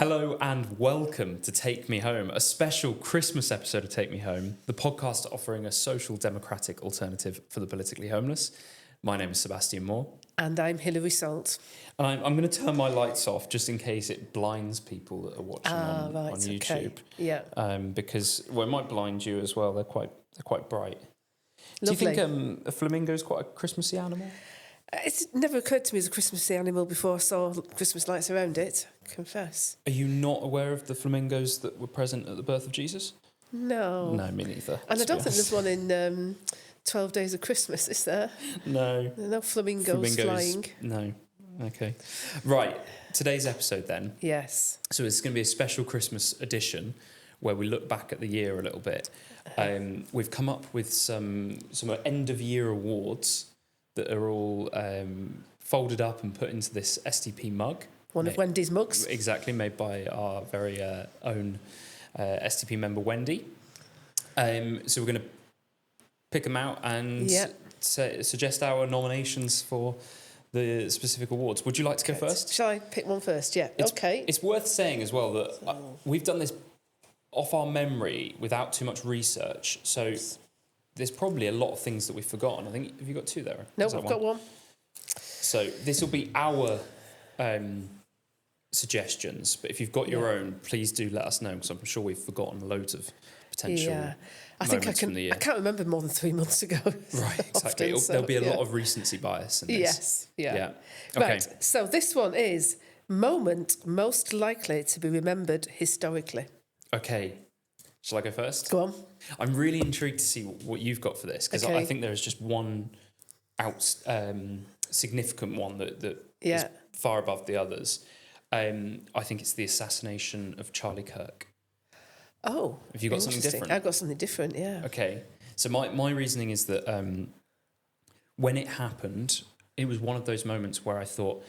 Hello and welcome to Take Me Home, a special Christmas episode of Take Me Home, the podcast offering a social democratic alternative for the politically homeless. My name is Sebastian Moore. And I'm Hilary Salt. And I'm going to turn my lights off just in case it blinds people that are watching on YouTube. Okay. Yeah. Because it might blind you as well. They're quite bright. Lovely. Do you think a flamingo is quite a Christmassy animal? It's never occurred to me as a Christmassy animal before I saw Christmas lights around it, I confess. Are you not aware of the flamingos that were present at the birth of Jesus? No. No, me neither. And I don't think there's one in 12 Days of Christmas, is there? No. There are no flamingos flying. No. Okay. Right. Today's episode then. Yes. So it's going to be a special Christmas edition where we look back at the year a little bit. We've come up with some end of year awards that are all folded up and put into this STP mug. One of Wendy's mugs. Exactly, made by our very own STP member Wendy. So we're going to pick them out and suggest our nominations for the specific awards. Would you like to go first? Shall I pick one first? Yeah. Okay. It's worth saying as well that we've done this off our memory without too much research. So there's probably a lot of things that we've forgotten. I think, have you got two there? No, I've got one. So this will be our suggestions, but if you've got your own, please do let us know, because I'm sure we've forgotten loads of potential moments from the year. I can't remember more than 3 months ago. Right, exactly. Often, there'll be a lot of recency bias in this. Yes, yeah. Okay. Right, so this one is moment most likely to be remembered historically. Okay. Shall I go first? Go on. I'm really intrigued to see what you've got for this, because I think there is just one significant one that is far above the others. I think it's the assassination of Charlie Kirk. Oh, have you got something different? I've got something different, yeah. Okay, so my reasoning is that when it happened, it was one of those moments where I thought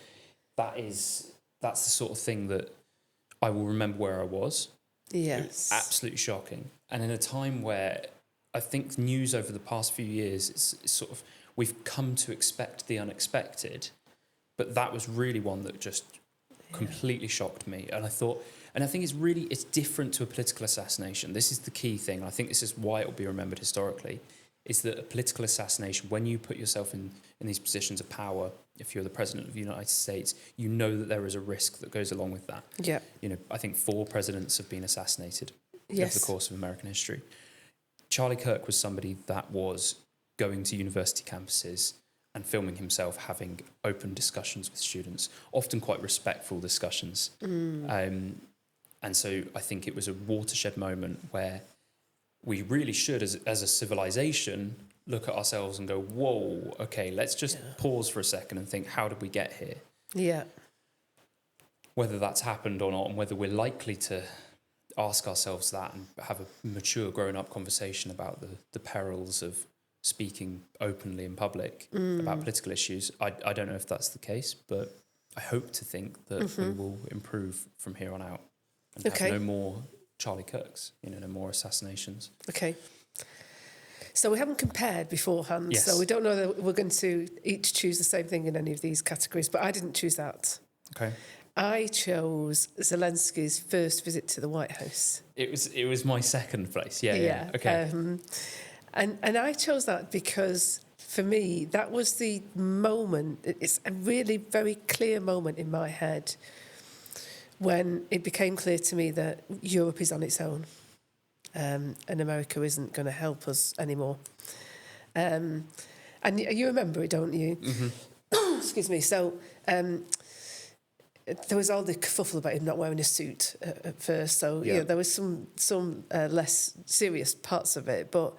that's the sort of thing that I will remember where I was. Yes. It was absolutely shocking. And in a time where I think news over the past few years, it's sort of, we've come to expect the unexpected, but that was really one that just completely shocked me. And I think it's different to a political assassination. This is the key thing. I think this is why it will be remembered historically, is that a political assassination, when you put yourself in these positions of power, if you're the president of the United States, you know that there is a risk that goes along with that. Yeah. I think 4 presidents have been assassinated over the course of American history. Charlie Kirk was somebody that was going to university campuses and filming himself having open discussions with students, often quite respectful discussions. And so I think it was a watershed moment where we really should, as a civilization, look at ourselves and go, whoa, okay, let's just pause for a second and think, how did we get here? Yeah. Whether that's happened or not, and whether we're likely to ask ourselves that and have a mature, grown-up conversation about the perils of speaking openly in public about political issues. I don't know if that's the case, but I hope to think that we will improve from here on out and have no more Charlie Kirks, no more assassinations. Okay. So we haven't compared beforehand, so we don't know that we're going to each choose the same thing in any of these categories, but I didn't choose that. Okay. I chose Zelensky's first visit to the White House. It was my second place. Yeah. Okay. And I chose that because, for me, that was the moment, it's a really very clear moment in my head when it became clear to me that Europe is on its own and America isn't going to help us anymore. And you remember it, don't you? Mm-hmm. Excuse me. So there was all the kerfuffle about him not wearing a suit at first. So there was some less serious parts of it, but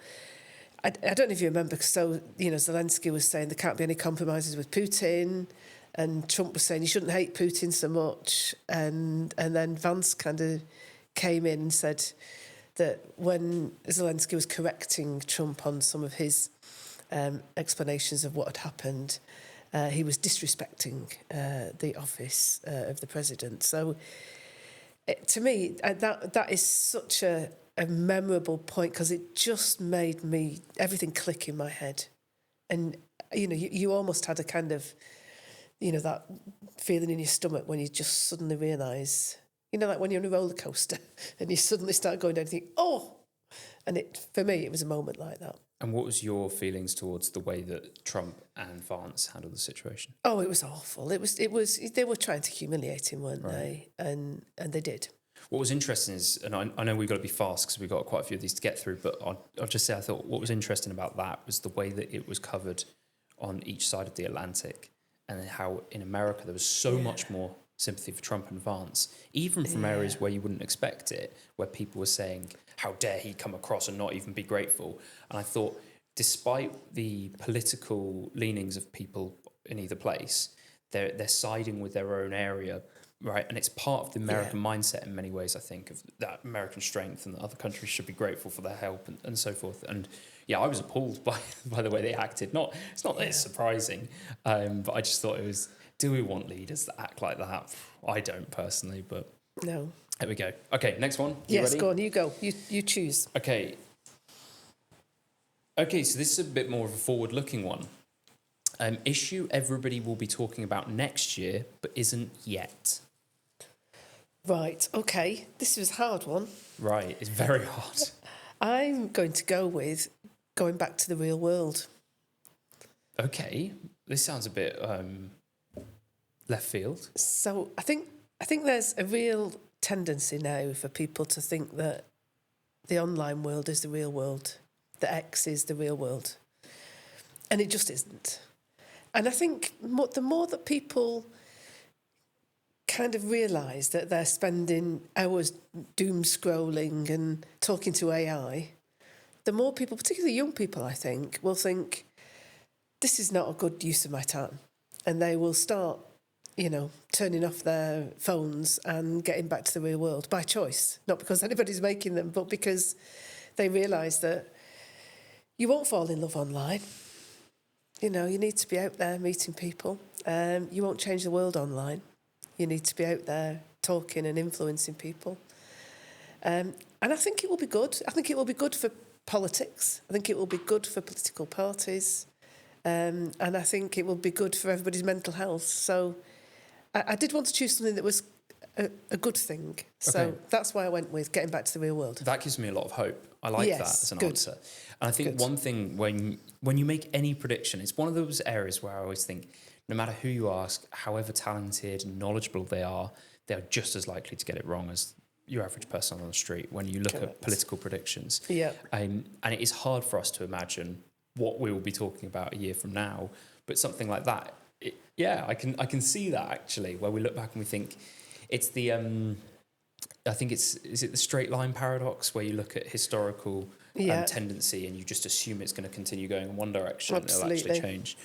I don't know if you remember, so, Zelensky was saying there can't be any compromises with Putin, and Trump was saying you shouldn't hate Putin so much, and then Vance kind of came in and said that when Zelensky was correcting Trump on some of his explanations of what had happened, he was disrespecting the office of the president. So to me, that is such a memorable point, because it just made everything click in my head. And, you almost had a kind of, that feeling in your stomach when you just suddenly realise, You know, like when you're on a roller coaster and you suddenly start going down and think, oh, and for me, it was a moment like that. And what was your feelings towards the way that Trump and Vance handled the situation? Oh, it was awful. It was. They were trying to humiliate him, weren't they? And they did. What was interesting is, and I know we've got to be fast because we've got quite a few of these to get through, but I'll just say I thought what was interesting about that was the way that it was covered on each side of the Atlantic, and how in America there was so much more sympathy for Trump and Vance, even from areas where you wouldn't expect it, where people were saying, how dare he come across and not even be grateful. And I thought, despite the political leanings of people in either place, they're siding with their own area, right? And it's part of the American mindset in many ways, I think, of that American strength, and that other countries should be grateful for their help and so forth. And yeah, I was appalled by the way they acted. It's not that it's surprising, but I just thought it was, do we want leaders that act like that? I don't personally, but no. There we go. Okay, next one. Yes, ready? go on, you go. You choose. Okay, so this is a bit more of a forward-looking one. Issue everybody will be talking about next year, but isn't yet. Right, okay. This was a hard one. Right, it's very hard. I'm going to go with going back to the real world. Okay, this sounds a bit left field. So I think there's a real tendency now for people to think that the online world is the real world, that X is the real world. And it just isn't. And I think the more that people kind of realise that they're spending hours doom scrolling and talking to AI, the more people, particularly young people, I think, will think, this is not a good use of my time. And they will start, turning off their phones and getting back to the real world by choice. Not because anybody's making them, but because they realise that you won't fall in love online. You need to be out there meeting people. You won't change the world online. You need to be out there talking and influencing people. And I think it will be good. I think it will be good for politics. I think it will be good for political parties. And I think it will be good for everybody's mental health. So I did want to choose something that was a good thing. So that's why I went with getting back to the real world. That gives me a lot of hope. I like that as an answer. And I think one thing, when you make any prediction, it's one of those areas where I always think, no matter who you ask, however talented and knowledgeable they are just as likely to get it wrong as your average person on the street when you look at political predictions. Yeah. And it is hard for us to imagine what we will be talking about a year from now. But something like that, I can see that actually, where we look back and we think it's the I think is it the straight line paradox, where you look at historical tendency and you just assume it's going to continue going in one direction. Absolutely. And it'll actually change.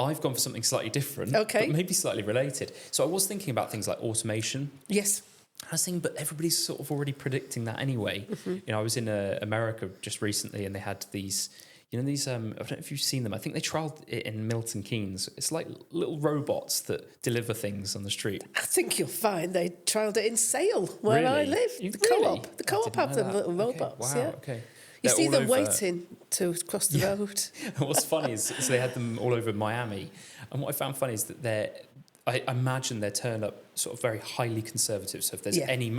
I've gone for something slightly different, but maybe slightly related. So I was thinking about things like automation. Yes. I was thinking, but everybody's sort of already predicting that anyway. Mm-hmm. I was in America just recently, and they had these, I don't know if you've seen them. I think they trialled it in Milton Keynes. It's like little robots that deliver things on the street. I think you'll find they trialled it in Sale, where I live. The co-op. The co-op have them little robots. Wow, okay. You see them waiting to cross the road. What's funny is, so they had them all over Miami. And what I found funny is that I imagine they're turned up sort of very highly conservative. So if there's any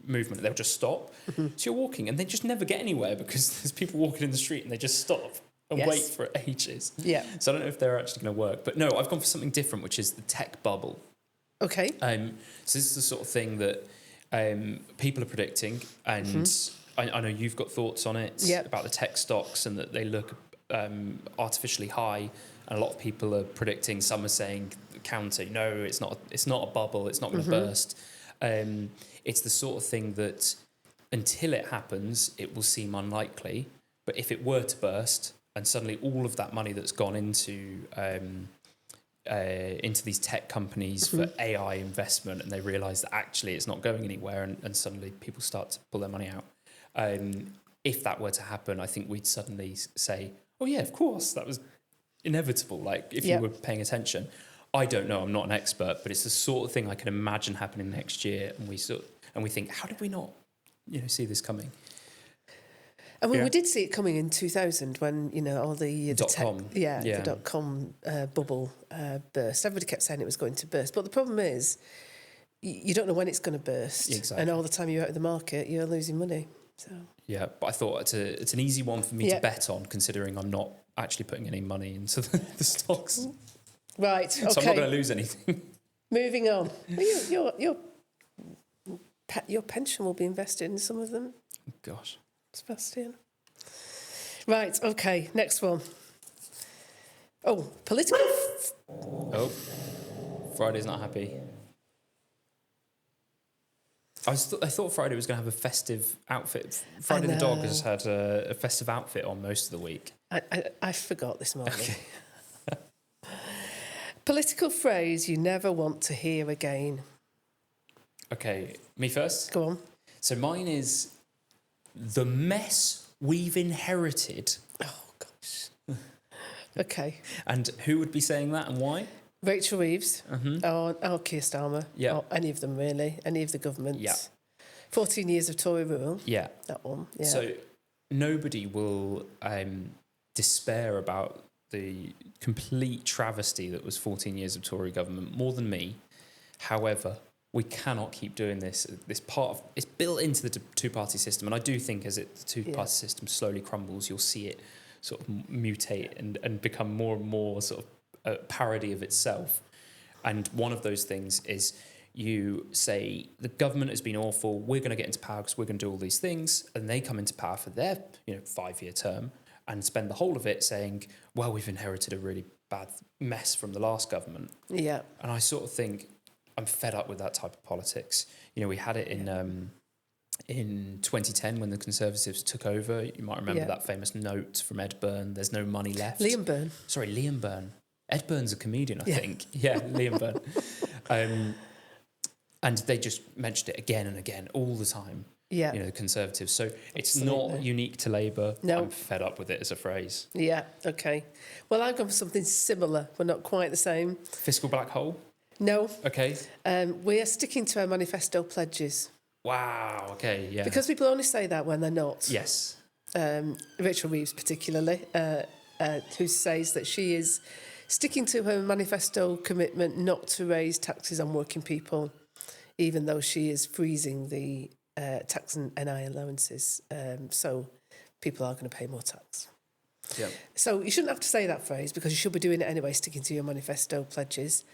movement, they'll just stop. Mm-hmm. So you're walking and they just never get anywhere because there's people walking in the street and they just stop and wait for ages. Yeah. So I don't know if they're actually going to work. But no, I've gone for something different, which is the tech bubble. Okay. So this is the sort of thing that people are predicting, and I know you've got thoughts on it about the tech stocks and that they look artificially high. And a lot of people are predicting. Some are saying counter. No, it's not. It's not a bubble. It's not going to burst. It's the sort of thing that until it happens, it will seem unlikely. But if it were to burst, and suddenly all of that money that's gone into these tech companies for AI investment, and they realise that actually it's not going anywhere, and suddenly people start to pull their money out. If that were to happen, I think we'd suddenly say, "Oh yeah, of course, that was inevitable." Like if you were paying attention. I don't know. I'm not an expert, but it's the sort of thing I can imagine happening next year, and we think, how did we not, see this coming? And we did see it coming in 2000 when all the .com bubble burst. Everybody kept saying it was going to burst, but the problem is, you don't know when it's going to burst. Exactly. And all the time you're out of the market, you're losing money. So yeah, but I thought it's an easy one for me to bet on, considering I'm not actually putting any money into the stocks. Right, okay. So I'm not going to lose anything. Moving on. Well, your pension will be invested in some of them. Gosh. Sebastian. Right, okay, next one. Oh, political... Oh, Friday's not happy. I thought Friday was going to have a festive outfit. Friday the dog has had a festive outfit on most of the week. I forgot this morning. Okay. Political phrase you never want to hear again. Okay, me first? Go on. So mine is the mess we've inherited. Oh, gosh. Okay. And who would be saying that and why? Rachel Reeves, or Keir Starmer, or any of them really, any of the governments. Yeah. 14 years of Tory rule. Yeah. That one, yeah. So nobody will despair about the complete travesty that was 14 years of Tory government more than me. However, we cannot keep doing this. This part of it's built into the two-party system, and I do think as the two-party system slowly crumbles, you'll see it sort of mutate and become more and more sort of a parody of itself. And one of those things is you say the government has been awful, we're going to get into power because we're going to do all these things, and they come into power for their 5-year term and spend the whole of it saying, well, we've inherited a really bad mess from the last government. Yeah. And I sort of think I'm fed up with that type of politics. We had it in 2010 when the Conservatives took over. You might remember that famous note from Ed Byrne, there's no money left. Liam Byrne. Sorry, Liam Byrne. Ed Byrne's a comedian, I think. Yeah, Liam Byrne. And they just mentioned it again and again all the time. Yeah. The Conservatives. So it's not unique to Labour. No. I'm fed up with it as a phrase. Yeah, okay. Well, I've gone for something similar, but not quite the same. Fiscal black hole? No. Okay. We are sticking to our manifesto pledges. Wow, okay, yeah. Because people only say that when they're not. Yes. Rachel Reeves particularly, who says that she is sticking to her manifesto commitment not to raise taxes on working people, even though she is freezing the tax and NI allowances. So people are going to pay more tax. Yeah. So you shouldn't have to say that phrase because you should be doing it anyway, sticking to your manifesto pledges.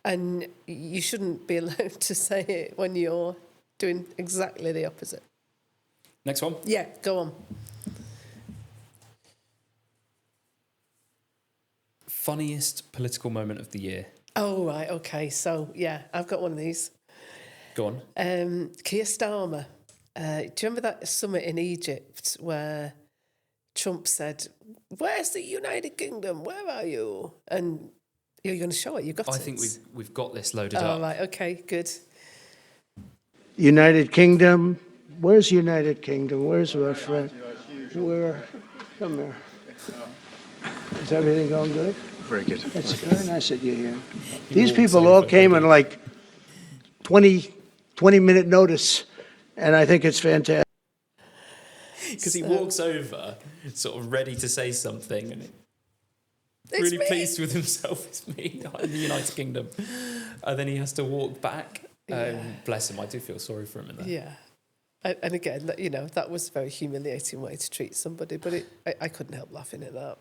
And you shouldn't be allowed to say it when you're doing exactly the opposite. Next one? Yeah, go on. Funniest political moment of the year? Oh, right, okay. So, yeah, I've got one of these. Go on. Keir Starmer. Do you remember that summit in Egypt where Trump said, "Where's the United Kingdom? Where are you?" And you're going to show it. You got it. I think we've got this loaded up. Oh, right. Okay, good. United Kingdom. Where's United Kingdom? Where's Russia? Where? Come here. Is everything going good? Very good. It's very nice that you're here. These people all came in like 20-minute notice, and I think it's fantastic. Because he walks over, sort of ready to say something, and really pleased with himself. It's me in the United Kingdom. And then he has to walk back. Bless him, I do feel sorry for him in that. Yeah. And again, that was a very humiliating way to treat somebody, but I couldn't help laughing at that.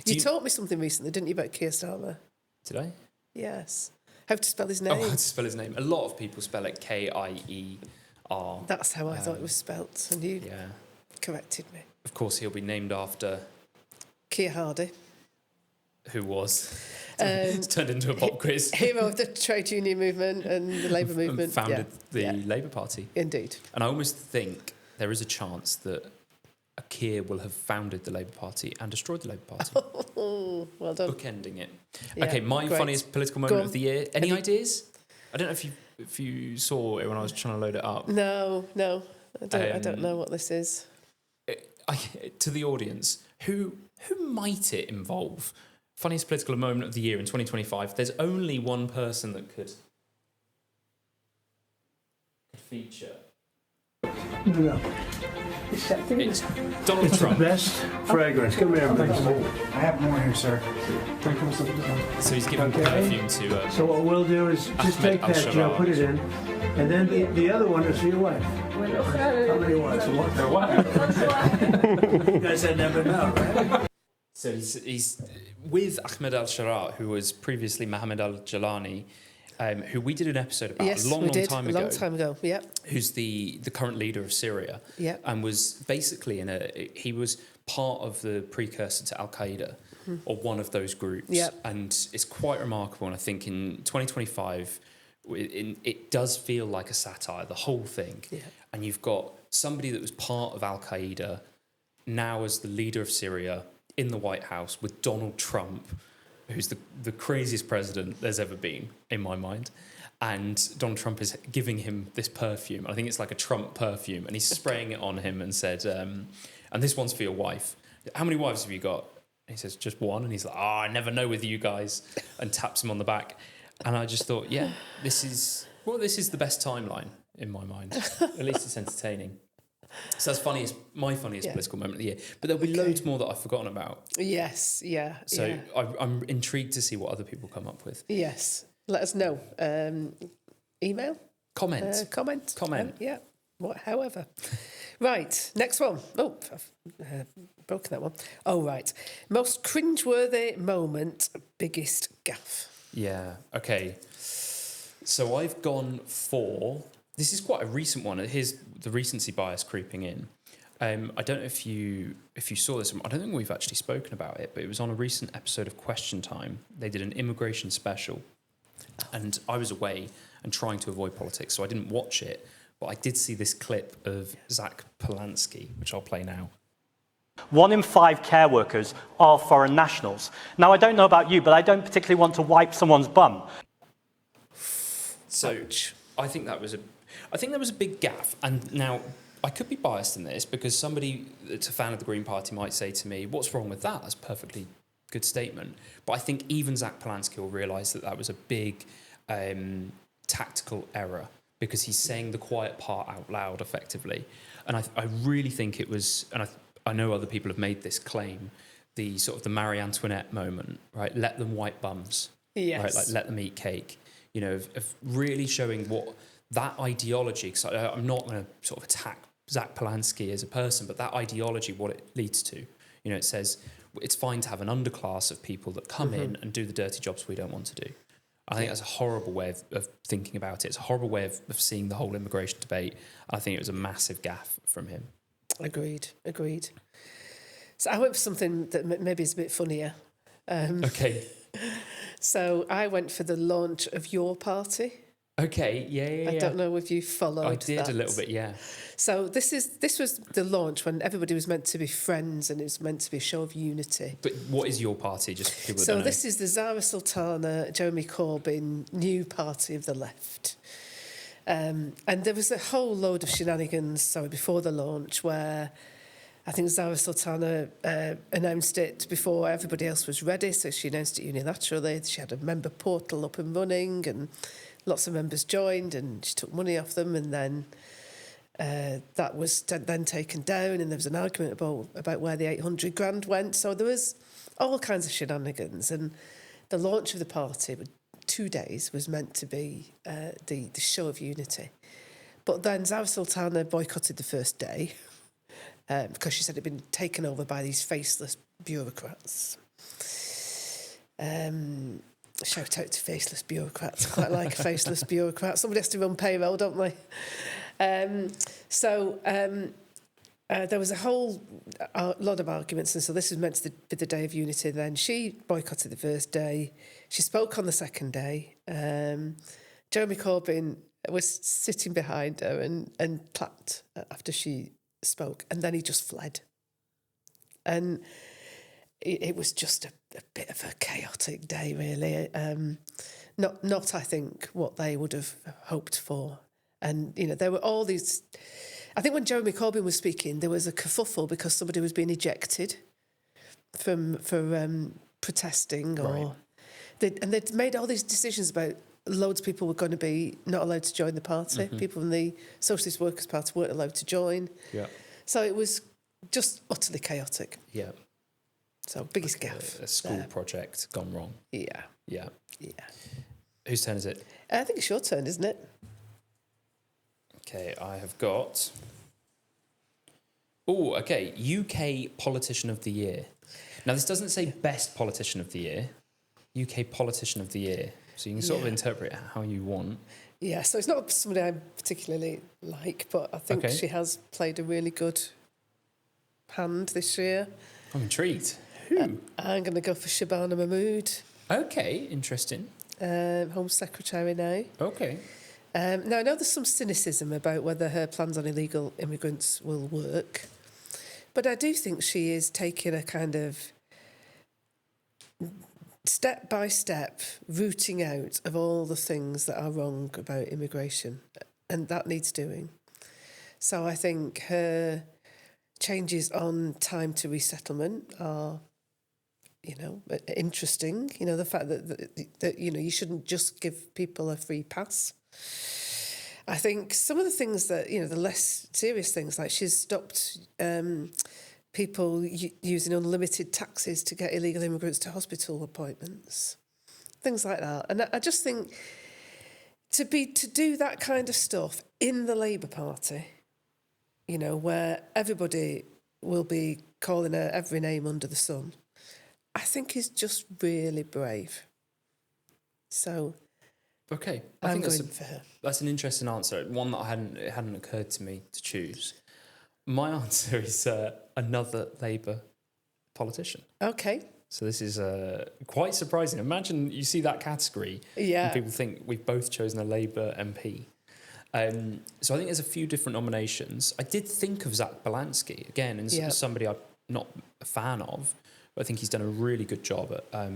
You taught me something recently, didn't you, about Keir Starmer? Did I? Yes. How to spell his name. Oh, how to spell his name. A lot of people spell it K-I-E-R. That's how I thought it was spelt, and you corrected me. Of course, he'll be named after... Keir Hardie. Who was... It's turned into a pop quiz. Hero of the trade union movement and the Labour movement. And founded the Labour Party. Indeed. And I almost think there is a chance that a Keir will have founded the Labour Party and destroyed the Labour Party. Oh, well done. Bookending it. Yeah, okay, my funniest political moment of the year. Any ideas? I don't know if you saw it when I was trying to load it up. No. I don't know what this is. To the audience, who might it involve? Funniest political moment of the year in 2025. There's only one person that could feature. No. It's Donald Trump. Best fragrance. Come here, please. I have more here, sir. So he's giving perfume to... So what we'll do is just take that, Joe, put it in. And then the other one is for your wife. How many wives? You guys had never know, right? So he's with Ahmed al-Sharat, who was previously Mohammed al-Jalani, who we did an episode about a long time ago. A long time ago, yeah. Who's the current leader of Syria. Yeah. And was basically he was part of the precursor to Al-Qaeda, or one of those groups. Yeah. And it's quite remarkable, and I think in 2025... it does feel like a satire, the whole thing. Yeah. And you've got somebody that was part of Al-Qaeda now as the leader of Syria in the White House with Donald Trump, who's the craziest president there's ever been, in my mind. And Donald Trump is giving him this perfume. I think it's like a Trump perfume. And he's spraying it on him and said, and this one's for your wife. How many wives have you got? And he says, just one. And he's like, I never know with you guys. And taps him on the back. And I just thought, yeah, this is the best timeline in my mind. At least it's entertaining. So that's my funniest political moment of the year. But there'll be loads more that I've forgotten about. Yes, yeah. So yeah. I'm intrigued to see what other people come up with. Yes, let us know. Email? Comment. Comment. Yeah, however. Right, next one. Oh, I've broken that one. Oh, right. Most cringeworthy moment, biggest gaffe. Yeah, okay. So I've gone for... This is quite a recent one. Here's the recency bias creeping in. I don't know if you saw this. I don't think we've actually spoken about it, but it was on a recent episode of Question Time. They did an immigration special, and I was away and trying to avoid politics, so I didn't watch it, but I did see this clip of Zach Polanski, which I'll play now. 1 in 5 care workers are foreign nationals. Now, I don't know about you, but I don't particularly want to wipe someone's bum. So I think that was a big gaffe. And now I could be biased in this because somebody that's a fan of the Green Party might say to me, "What's wrong with that? That's a perfectly good statement." But I think even Zach Polanski will realise that was a big tactical error because he's saying the quiet part out loud, effectively. And I really think it was, and I know other people have made this claim, the sort of the Marie Antoinette moment, right? Let them wipe bums, yes. Right? Like let them eat cake. You know, of really showing what that ideology. Because I'm not going to sort of attack Zach Polanski as a person, but that ideology, what it leads to. You know, it says it's fine to have an underclass of people that come in and do the dirty jobs we don't want to do. I think that's a horrible way of thinking about it. It's a horrible way of seeing the whole immigration debate. I think it was a massive gaffe from him. Agreed. So I went for something that maybe is a bit funnier. Okay. So I went for the launch of Your Party. Okay, yeah. I don't know if you followed I did that. a little bit, yeah. So this was the launch when everybody was meant to be friends and it was meant to be a show of unity. But what is Your Party, just for people that So don't know? this is the Zara Sultana, Jeremy Corbyn, new party of the left. And there was a whole load of shenanigans, before the launch where I think Zara Sultana announced it before everybody else was ready, so she announced it unilaterally. She had a member portal up and running and lots of members joined and she took money off them, and then that was then taken down and there was an argument about where the 800 grand went. So there was all kinds of shenanigans, and the launch of the party, 2 days, was meant to be the show of unity. But then Zara Sultana boycotted the first day because she said it had been taken over by these faceless bureaucrats. Shout out to faceless bureaucrats. I quite like a faceless bureaucrat. Somebody has to run payroll, don't they? There was a whole lot of arguments, and so this was meant to be the day of unity. Then she boycotted the first day. She spoke on the second day. Jeremy Corbyn was sitting behind her and clapped after she spoke, and then he just fled. And it was just a bit of a chaotic day, really. Not I think, what they would have hoped for. And, you know, there were all these... I think when Jeremy Corbyn was speaking, there was a kerfuffle because somebody was being ejected for protesting. Or they'd made all these decisions about loads of people were going to be not allowed to join the party. People from the Socialist Workers' Party weren't allowed to join. Yeah. So it was just utterly chaotic. Yeah. So biggest gaffe. A school project gone wrong. Yeah. Yeah. Yeah. Whose turn is it? I think it's your turn, isn't it? Okay, I have got... Oh, okay. UK Politician of the Year. Now, this doesn't say Best Politician of the Year. UK Politician of the Year. So you can sort of interpret it how you want. Yeah, so it's not somebody I particularly like, but I think she has played a really good hand this year. I'm intrigued. Who? I'm going to go for Shabana Mahmood. Okay, interesting. Home Secretary now. Okay. Now, I know there's some cynicism about whether her plans on illegal immigrants will work, but I do think she is taking a kind of step-by-step rooting out of all the things that are wrong about immigration, and that needs doing. So I think her changes on time to resettlement are, interesting. The fact that you shouldn't just give people a free pass. I think some of the things that, the less serious things, like she's stopped people using unlimited taxes to get illegal immigrants to hospital appointments, things like that. And I just think to do that kind of stuff in the Labour Party, where everybody will be calling her every name under the sun, I think is just really brave. So, okay, I'm going for her. That's an interesting answer. One that it hadn't occurred to me to choose. My answer is another Labour politician. Okay. So this is quite surprising. Imagine you see that category and people think we've both chosen a Labour MP. So I think there's a few different nominations. I did think of Zach Balansky, again, and somebody I'm not a fan of, but I think he's done a really good job at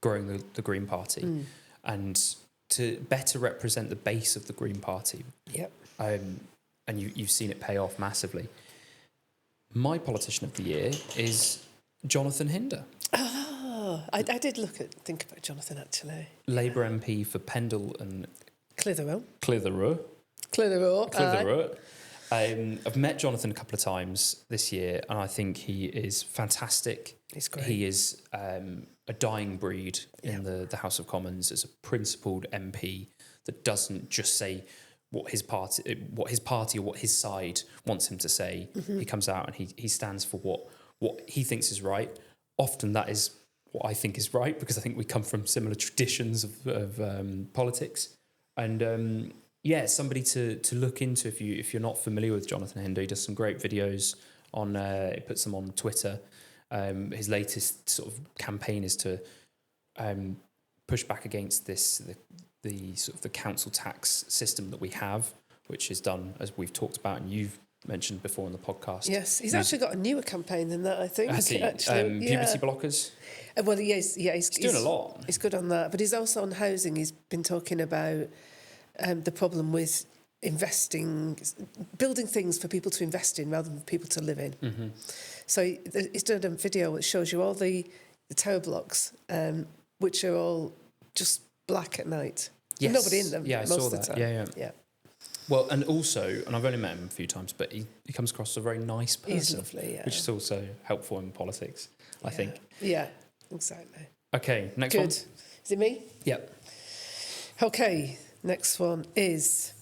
growing the Green Party and to better represent the base of the Green Party. Yep. And you've seen it pay off massively. My politician of the year is Jonathan Hinder. Oh, I did think about Jonathan, actually. Labour MP for Pendle and Clitheroe. I've met Jonathan a couple of times this year, and I think he is fantastic. He's great. He is a dying breed in the House of Commons as a principled MP that doesn't just say what his party or what his side wants him to say. He comes out and he stands for what he thinks is right. Often that is what I think is right, because I think we come from similar traditions of politics. And somebody to look into if you're not familiar with Jonathan Hinder. He does some great videos on. He puts them on Twitter. His latest sort of campaign is to push back against the sort of the council tax system that we have, which is done, as we've talked about and you've mentioned before on the podcast. Yes, he's actually got a newer campaign than that, I think. Puberty blockers. Well, he's doing a lot. He's good on that, but he's also on housing. He's been talking about the problem with building things for people to invest in rather than people to live in. Mm-hmm. So he's done a video which shows you all the tower blocks, which are all just black at night. Yes. Nobody in them most of the that. time. Yeah. Well, and also, and I've only met him a few times, but he comes across as a very nice person. He's lovely, which is also helpful in politics, I think. Yeah, exactly. Okay, next Good. one. Is it me? Yep. Okay, next one is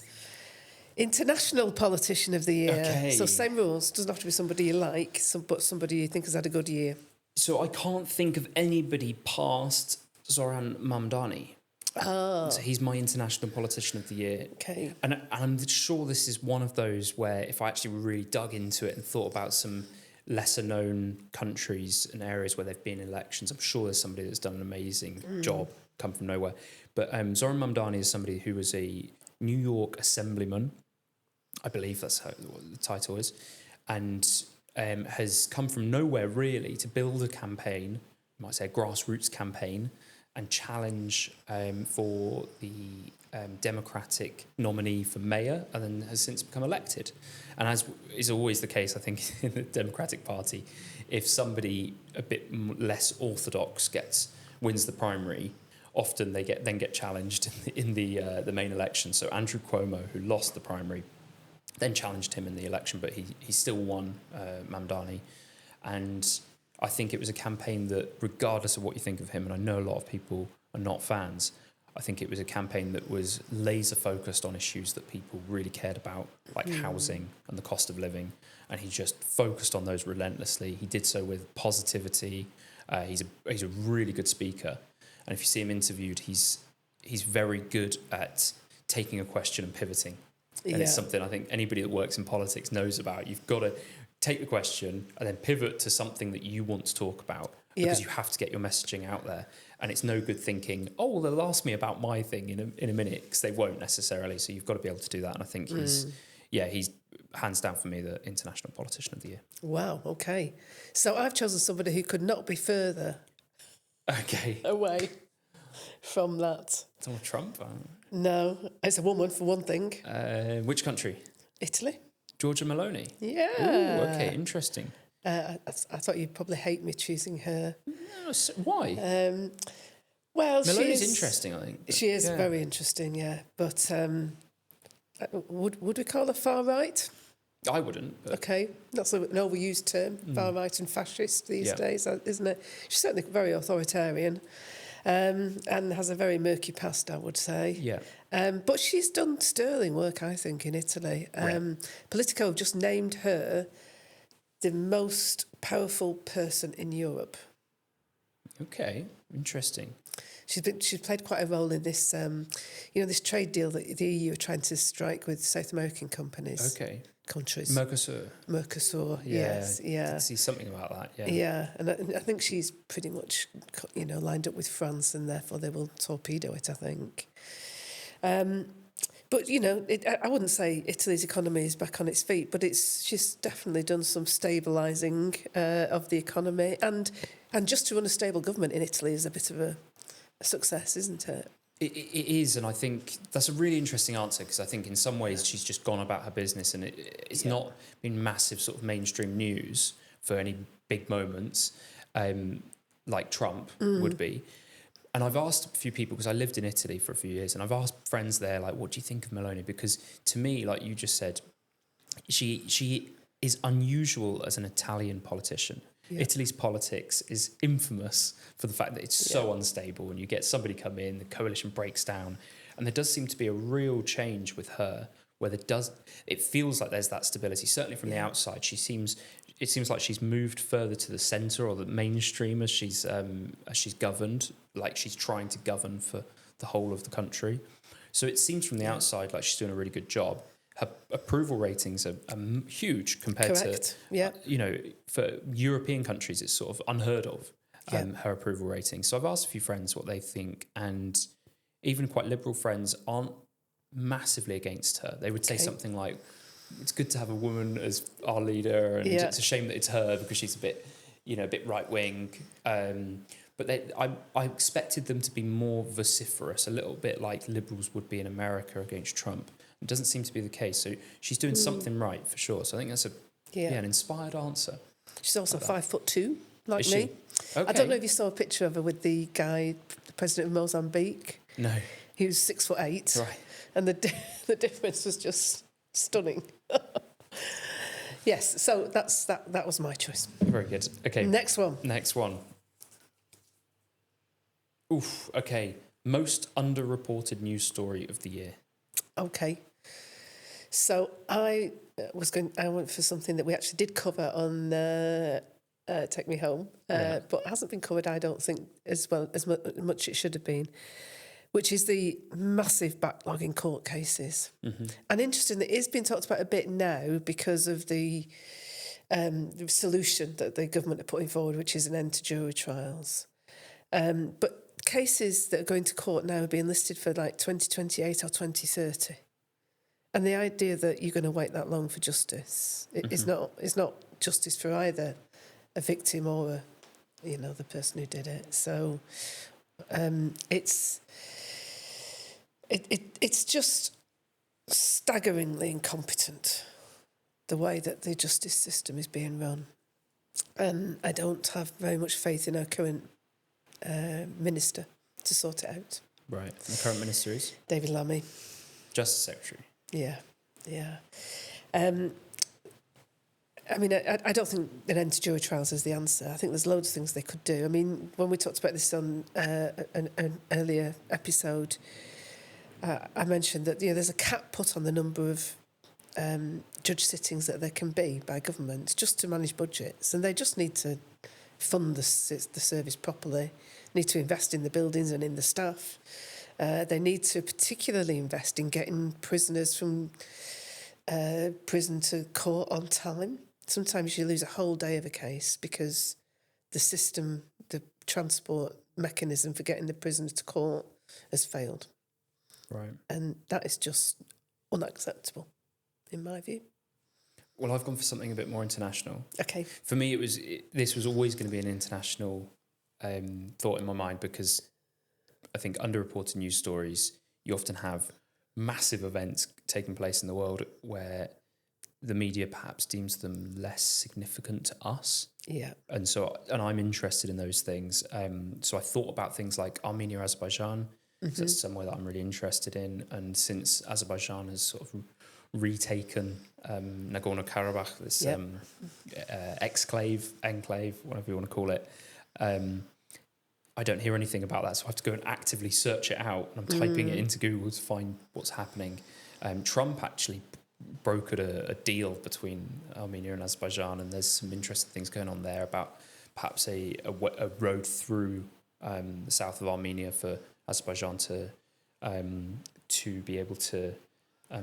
International Politician of the Year. Okay. So same rules. Doesn't have to be somebody you like, but somebody you think has had a good year. So I can't think of anybody past Zoran Mamdani. Oh. So he's my International Politician of the Year. Okay. And I'm sure this is one of those where if I actually really dug into it and thought about some lesser known countries and areas where they've been in elections, I'm sure there's somebody that's done an amazing job, come from nowhere. But Zoran Mamdani is somebody who was a New York assemblyman, I believe that's what the title is, and has come from nowhere really to build a campaign, you might say a grassroots campaign, and challenge for the Democratic nominee for mayor, and then has since become elected. And as is always the case, I think, in the Democratic Party, if somebody a bit less orthodox wins the primary, often they get challenged in the main election. So Andrew Cuomo, who lost the primary, then challenged him in the election, but he still won, Mamdani. And I think it was a campaign that, regardless of what you think of him, and I know a lot of people are not fans, I think it was a campaign that was laser focused on issues that people really cared about, like housing and the cost of living. And he just focused on those relentlessly. He did so with positivity. He's a really good speaker. And if you see him interviewed, he's very good at taking a question and pivoting. And it's something I think anybody that works in politics knows about. You've got to take the question and then pivot to something that you want to talk about, because you have to get your messaging out there. And it's no good thinking, oh, well, they'll ask me about my thing in a minute, because they won't necessarily. So you've got to be able to do that. And I think he's hands down for me the International Politician of the Year. Wow, okay. So I've chosen somebody who could not be further away from that. Donald Trump? No, it's a woman for one thing. Which country? Italy. Georgia Meloni? Yeah. Ooh, okay, interesting. I thought you'd probably hate me choosing her. No, why? Well, Meloni's interesting, I think. She is very interesting, yeah. But would we call her far right? I wouldn't. But Okay, that's an overused term, far right and fascist these days, isn't it? She's certainly very authoritarian, and has a very murky past, I would say. Yeah. But she's done sterling work, I think, in Italy. Politico have just named her the most powerful person in Europe. Okay, interesting. She's played quite a role in this, this trade deal that the EU are trying to strike with South American countries. Mercosur, yes, yeah. I did see something about that, yeah. Yeah, and I think she's pretty much, lined up with France, and therefore they will torpedo it, I think. But, I wouldn't say Italy's economy is back on its feet, but she's definitely done some stabilising of the economy. And just to run a stable government in Italy is a bit of a success, isn't it? It is, and I think that's a really interesting answer, because I think in some ways she's just gone about her business, and it's not been massive sort of mainstream news for any big moments like Trump would be. And I've asked a few people, because I lived in Italy for a few years, and I've asked friends there, like, what do you think of Meloni? Because to me, like you just said, she is unusual as an Italian politician. Yeah. Italy's politics is infamous for the fact that it's so unstable, and you get somebody come in, the coalition breaks down, and there does seem to be a real change with her, where it feels like there's that stability. Certainly from the outside, it seems like she's moved further to the centre or the mainstream as she's governed, like she's trying to govern for the whole of the country. So it seems from the outside like she's doing a really good job. Her approval ratings are huge compared to, for European countries, it's sort of unheard of, her approval ratings. So I've asked a few friends what they think, and even quite liberal friends aren't massively against her. They would say something like, it's good to have a woman as our leader, and it's a shame that it's her because she's a bit right wing. But I expected them to be more vociferous, a little bit like liberals would be in America against Trump. It doesn't seem to be the case. So she's doing something right for sure. So I think that's an inspired answer. She's also 5'2", like Is me. She? Okay. I don't know if you saw a picture of her with the guy, the president of Mozambique. No. He was 6'8". Right. And the difference was just stunning. Yes, so that was my choice. Very good. Okay. Next one. Oof. Okay. Most underreported news story of the year. Okay. So I went for something that we actually did cover on Take Me Home, but hasn't been covered, I don't think, as much it should have been, which is the massive backlog in court cases. Mm-hmm. And interesting, it is being talked about a bit now because of the solution that the government are putting forward, which is an end to jury trials. But cases that are going to court now are being listed for like 2028 or 2030. And the idea that you're going to wait that long for justice is not justice for either a victim or the person who did it. So it's just staggeringly incompetent, the way that the justice system is being run. And I don't have very much faith in our current minister to sort it out. Right. And the current minister is? David Lammy. Justice Secretary. Yeah. I mean, I don't think an end to jury trials is the answer. I think there's loads of things they could do. I mean, when we talked about this on an earlier episode, I mentioned that there's a cap put on the number of judge sittings that there can be by governments just to manage budgets, and they just need to fund the service properly, need to invest in the buildings and in the staff. They need to particularly invest in getting prisoners from prison to court on time. Sometimes you lose a whole day of a case because the system, the transport mechanism for getting the prisoner to court has failed. Right. And that is just unacceptable, in my view. Well, I've gone for something a bit more international. Okay. For me, this was always going to be an international thought in my mind, because I think underreported news stories, you often have massive events taking place in the world where the media perhaps deems them less significant to us. Yeah. And I'm interested in those things. So I thought about things like Armenia, Azerbaijan. So that's somewhere that I'm really interested in. And since Azerbaijan has sort of retaken Nagorno-Karabakh, this enclave, whatever you want to call it, I don't hear anything about that. So I have to go and actively search it out. And I'm typing it into Google to find what's happening. Trump actually brokered a deal between Armenia and Azerbaijan, and there's some interesting things going on there about perhaps a road through the south of Armenia for Azerbaijan to be able to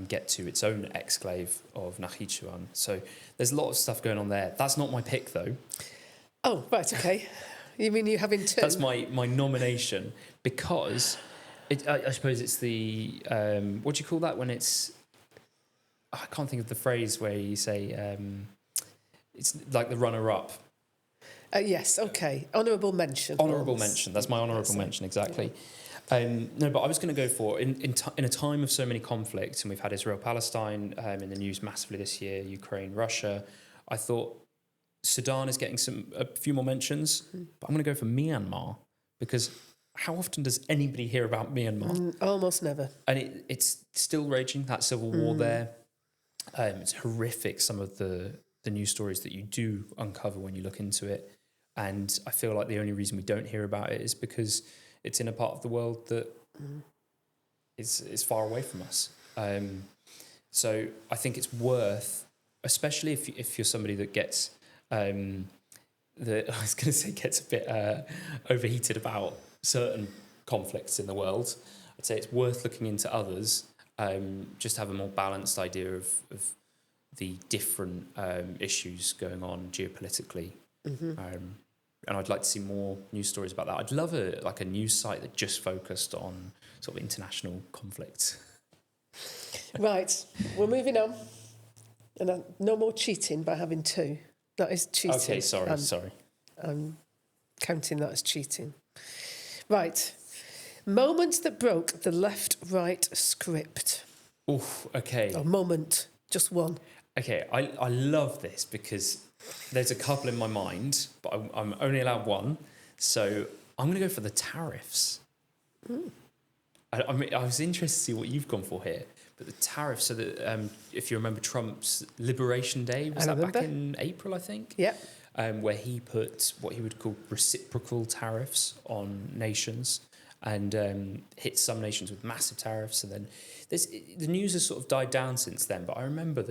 get to its own exclave of Nakhichevan. So there's a lot of stuff going on there. That's not my pick, though. Oh, right, okay. You mean you having two? That's my nomination, because I suppose it's the what do you call that when it's, I can't think of the phrase where you say it's like the runner-up. Yes, okay. Honourable mention. Honourable mention. That's my honourable mention, exactly. Yeah. No, but I was going to go for, in a time of so many conflicts, and we've had Israel-Palestine in the news massively this year, Ukraine, Russia, I thought Sudan is getting a few more mentions, but I'm going to go for Myanmar, because how often does anybody hear about Myanmar? Almost never. And it's still raging, that civil war there. It's horrific, some of the news stories that you do uncover when you look into it. And I feel like the only reason we don't hear about it is because it's in a part of the world that is far away from us. So I think it's worth, especially if you're somebody that gets, I was going to say gets a bit overheated about certain conflicts in the world, I'd say it's worth looking into others, just to have a more balanced idea of the different issues going on geopolitically. And I'd like to see more news stories about that. I'd love a news site that just focused on sort of international conflicts. Right, we're moving on. And no more cheating by having two. That is cheating. Okay, sorry. I'm counting that as cheating. Right. Moment that broke the left-right script. Oof, okay. A moment, just one. Okay, I love this because there's a couple in my mind, but I'm only allowed one. So I'm going to go for the tariffs. I was interested to see what you've gone for here. But the tariffs, so that if you remember Trump's Liberation Day, was that back in April, I think? Yeah. Where he put what he would call reciprocal tariffs on nations, and hit some nations with massive tariffs. And then the news has sort of died down since then. But I remember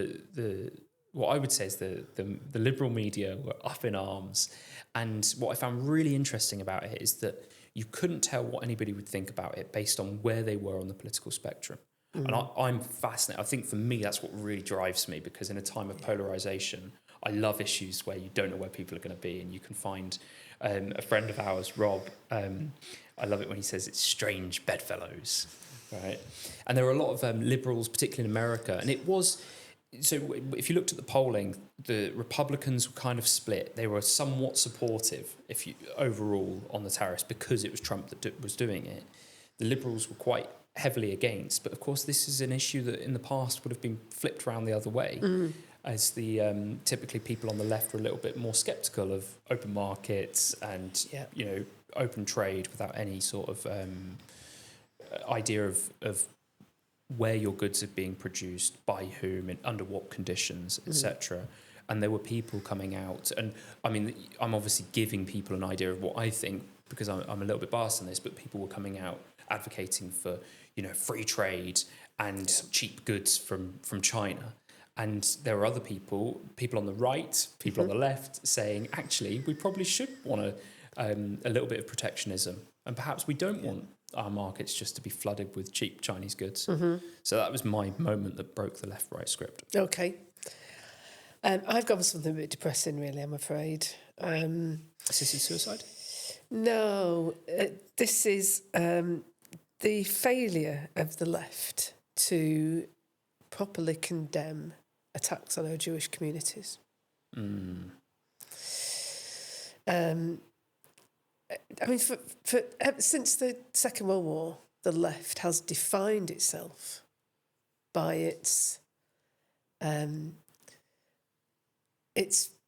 what I would say is the liberal media were up in arms. And what I found really interesting about it is that you couldn't tell what anybody would think about it based on where they were on the political spectrum. And I'm fascinated. I think for me, that's what really drives me, because in a time of polarisation, I love issues where you don't know where people are going to be, and you can find a friend of ours, Rob, I love it when he says it's strange bedfellows, right? And there were a lot of liberals, particularly in America, and it was... So if you looked at the polling, the Republicans were kind of split. They were somewhat supportive overall on the tariffs because it was Trump that was doing it. The Liberals were quite heavily against. But of course, this is an issue that in the past would have been flipped around the other way, as the typically people on the left were a little bit more sceptical of open markets and open trade without any sort of idea of where your goods are being produced, by whom, and under what conditions, etc. And there were people coming out, and I mean, I'm obviously giving people an idea of what I think because I'm a little bit biased on this, but people were coming out advocating for, free trade and cheap goods from China. And there were other people on the right, people on the left, saying, actually, we probably should want a little bit of protectionism. And perhaps we don't want our markets just to be flooded with cheap Chinese goods. So that was my moment that broke the left-right script. Okay. I've gone for something a bit depressing, really, I'm afraid. Assisted suicide? No, this is the failure of the left to properly condemn attacks on our Jewish communities. I mean, since the Second World War, the left has defined itself by its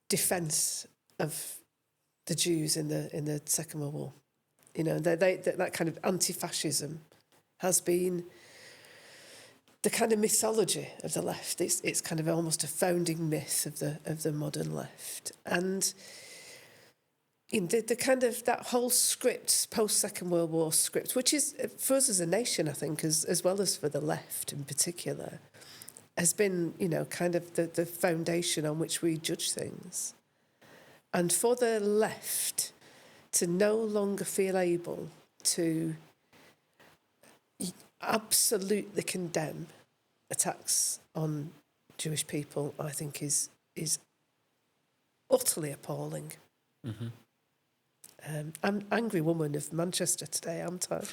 defence of the Jews in the Second World War. That kind of anti-fascism has been the kind of mythology of the left. It's kind of almost a founding myth of the modern left. And the kind of that whole script, post-Second World War script, which is for us as a nation, I think, as well as for the left in particular, has been, kind of the foundation on which we judge things. And for the left to no longer feel able to absolutely condemn attacks on Jewish people, I think is utterly appalling. I'm an angry woman of Manchester today, aren't I?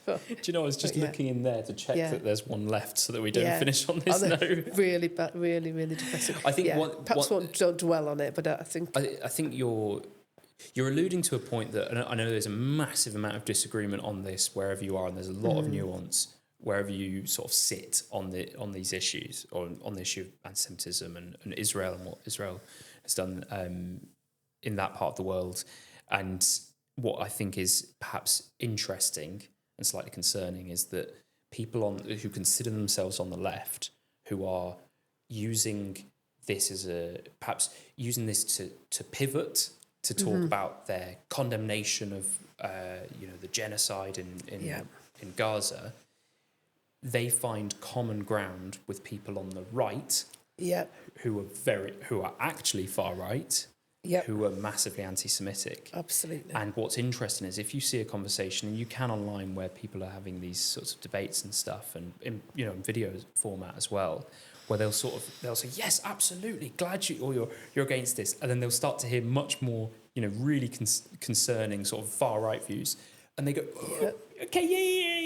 Do you know, I was just looking in there to check that there's one left so that we don't finish on this note. Really bad, really, really depressing. I think perhaps won't dwell on it, but I think you're alluding to a point that, and I know there's a massive amount of disagreement on this wherever you are, and there's a lot of nuance wherever you sort of sit on these issues, or on the issue of anti-Semitism and Israel and what Israel has done in that part of the world. And what I think is perhaps interesting and slightly concerning is that people who consider themselves on the left, who are using this to pivot, to talk about their condemnation of the genocide in Gaza, they find common ground with people on the right, who are actually far right, who are massively anti-Semitic. Absolutely. And what's interesting is if you see a conversation, and you can online where people are having these sorts of debates and stuff, and in video format as well, where they'll say, yes, absolutely, glad you're against this, and then they'll start to hear much more really concerning sort of far right views, and they go, okay,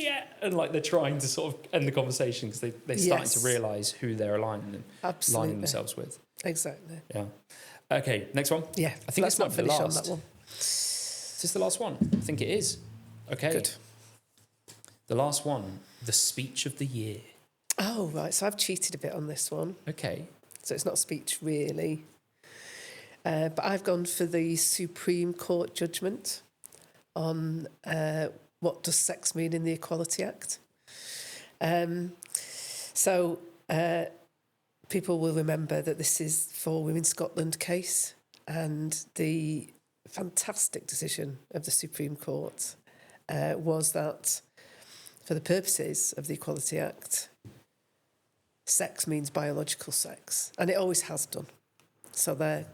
yeah, and like they're trying to sort of end the conversation because they're starting to realise who they're aligning themselves with. Exactly. Yeah. Okay, next one. Yeah, I think let's not finish on that one. Is this the last one? I think it is. Okay. Good. The last one, the speech of the year. Oh, right. So I've cheated a bit on this one. Okay. So it's not a speech, really. But I've gone for the Supreme Court judgment on what does sex mean in the Equality Act. People will remember that this is for Women Scotland case, and the fantastic decision of the Supreme Court was that for the purposes of the Equality Act, sex means biological sex, and it always has done. So they're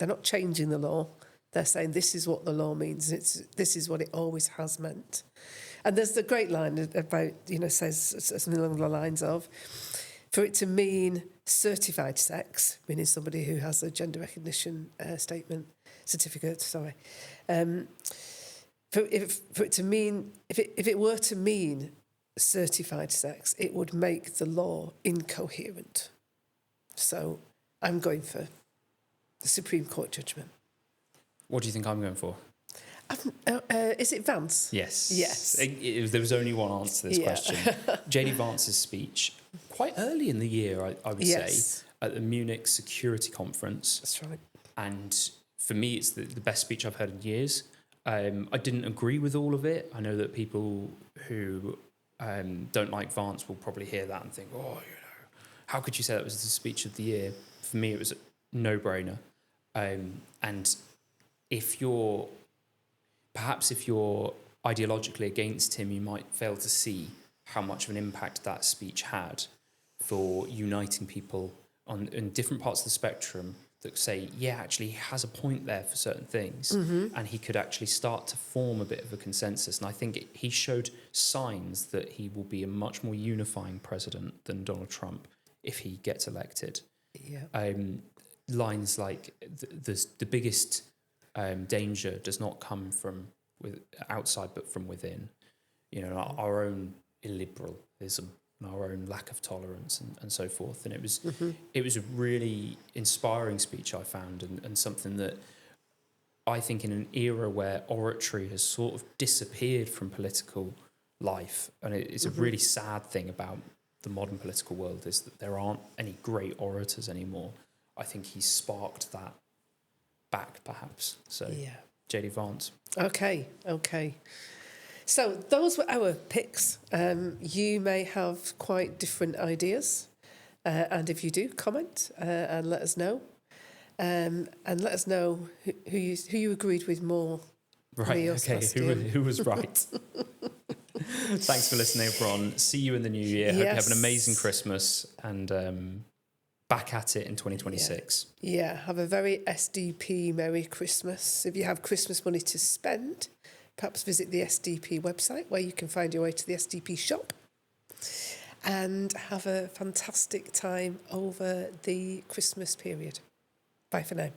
not changing the law. They're saying this is what the law means. This is what it always has meant. And there's the great line about, says something along the lines of, for it to mean certified sex, meaning somebody who has a gender recognition certificate, for it to mean, if it were to mean certified sex, it would make the law incoherent. So I'm going for the Supreme Court judgment. What do you think I'm going for? Is it Vance? Yes. Yes. There was only one answer to this question. J.D. Vance's speech, quite early in the year, I would say, at the Munich Security Conference. That's right. And for me, it's the best speech I've heard in years. I didn't agree with all of it. I know that people who don't like Vance will probably hear that and think, how could you say that was the speech of the year? For me, it was a no-brainer. And if you're ideologically against him, you might fail to see how much of an impact that speech had for uniting people in different parts of the spectrum that say, actually, he has a point there for certain things, and he could actually start to form a bit of a consensus. And I think he showed signs that he will be a much more unifying president than Donald Trump if he gets elected. Yeah. Lines like the biggest danger does not come from outside, but from within. Our own illiberalism and our own lack of tolerance and so forth. And it was a really inspiring speech, I found, and something that I think in an era where oratory has sort of disappeared from political life, and it's a really sad thing about the modern political world, is that there aren't any great orators anymore. I think he sparked that back, perhaps. So, J.D. Vance. Okay. So those were our picks. You may have quite different ideas. And if you do, comment and let us know. And let us know who you agreed with more. Right, okay, who was right? Thanks for listening, everyone. See you in the new year. Hope you have an amazing Christmas and back at it in 2026. Yeah, have a very SDP Merry Christmas. If you have Christmas money to spend, perhaps visit the SDP website where you can find your way to the SDP shop. And have a fantastic time over the Christmas period. Bye for now.